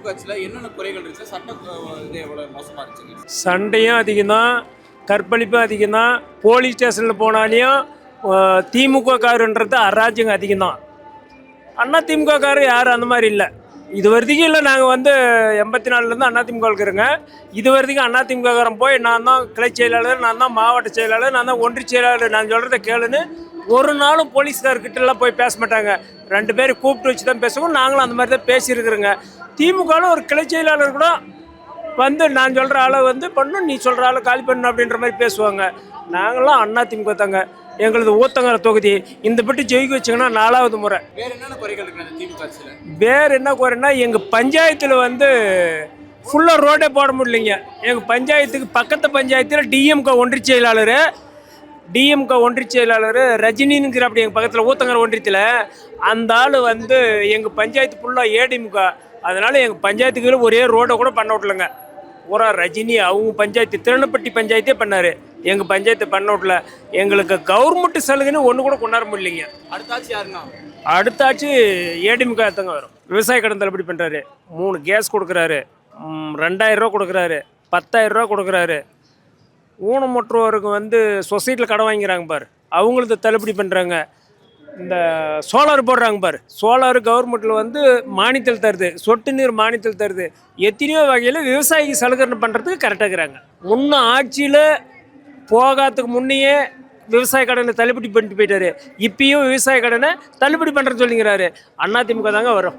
திமுக ஆட்சியில் என்னென்ன குறைகள் இருந்துச்சு? சட்ட இது எவ்வளோ மோசமாக இருந்துச்சுங்க? சண்டையும் அதிகம்தான், கற்பழிப்பும் அதிகம்தான். போலீஸ் ஸ்டேஷனில் போனாலையும் திமுக காருன்றது அராஜகம் அதிகம்தான். அண்ணா திமுக காரு யாரும் அந்த மாதிரி இல்லை. இது வரைக்கும் இல்லை. நாங்கள் வந்து 84லேருந்து அண்ணா திமுக இருக்கிறோங்க. இது வரைக்கும் அண்ணா திமுக காரன் போய் நான் தான் கிளை செயலாளர், நான் தான் மாவட்ட செயலாளர், நான் தான் ஒன்றிய செயலாளர், நான் சொல்கிறத கேளுன்னு ஒரு நாளும் போலீஸ்கார்கிட்டலாம் போய் பேச மாட்டாங்க. 2 பேரும் கூப்பிட்டு வச்சு தான் பேசுவோம். நாங்களும் அந்த மாதிரி தான் பேசியிருக்கிறோங்க. திமுகவில் ஒரு கிளை செயலாளர் கூட வந்து நான் சொல்கிற ஆளை வந்து பண்ணணும், நீ சொல்கிற ஆளை காலி பண்ணணும் அப்படின்ற மாதிரி பேசுவாங்க. நாங்களாம் அண்ணா திமுக தாங்க. எங்களது ஊத்தங்கர தொகுதி இந்த பட்டு ஜெயிக்க வச்சிங்கன்னா 4வது முறை. வேறு என்னென்ன குறைகள் இருக்குது அந்த திமுக ஆட்சியில்? வேறு என்ன குறைன்னா, எங்கள் பஞ்சாயத்தில் வந்து ஃபுல்லாக ரோடே போட முடியலைங்க. எங்கள் பஞ்சாயத்துக்கு பக்கத்து பஞ்சாயத்தில் டிஎம்கே ஒன்றிய செயலாளர் ரஜினிங்கிற அப்படி எங்கள் பக்கத்தில் ஊத்தங்கர ஒன்றியத்தில் அந்த ஆள் வந்து எங்கள் பஞ்சாயத்து ஃபுல்லாக ஏடிமுக. அதனால் எங்கள் பஞ்சாயத்துக்கு ஒரே ரோடை கூட பண்ண விடலைங்க. பூரா ரஜினி அவங்க பஞ்சாயத்து திருநப்பட்டி பஞ்சாயத்தே பண்ணார். எங்கள் பஞ்சாயத்து பண்ண விடல. எங்களுக்கு கவர்மெண்ட் சலுகைன்னு ஒன்று கூட கொண்டாட முடியலைங்க. அடுத்த ஆட்சி யாருன்னா? அடுத்த ஆட்சி ஏடிமுக தாங்க வரும். விவசாய கடன் தள்ளுபடி பண்ணுறாரு, 3 கேஸ் கொடுக்குறாரு, 2000 ரூபா கொடுக்குறாரு, 10,000 ரூபா கொடுக்குறாரு. ஊனமுற்றோருக்கு வந்து சொசைட்டியில் கடன் வாங்கிறாங்க பாரு, அவங்களுக்கு தள்ளுபடி பண்ணுறாங்க. இந்த சோலார் போடுறாங்க பாரு, சோலார் கவர்மெண்ட்டில் வந்து மானியத்தில் தருது, சொட்டு நீர் மானியத்தில் தருது. எத்தனையோ வகையில் விவசாயிக்கு சலுகை பண்ணுறதுக்கு கரெக்டாக இருக்கிறாங்க. முன்ன ஆட்சியில் போகாததுக்கு முன்னையே விவசாய கடனை தள்ளுபடி பண்ணிட்டு போயிட்டாரு. இப்பயும் விவசாய கடனை தள்ளுபடி பண்ணுறேன்னு சொல்லிங்கிறாரு. அதிமுக தாங்க வரும்.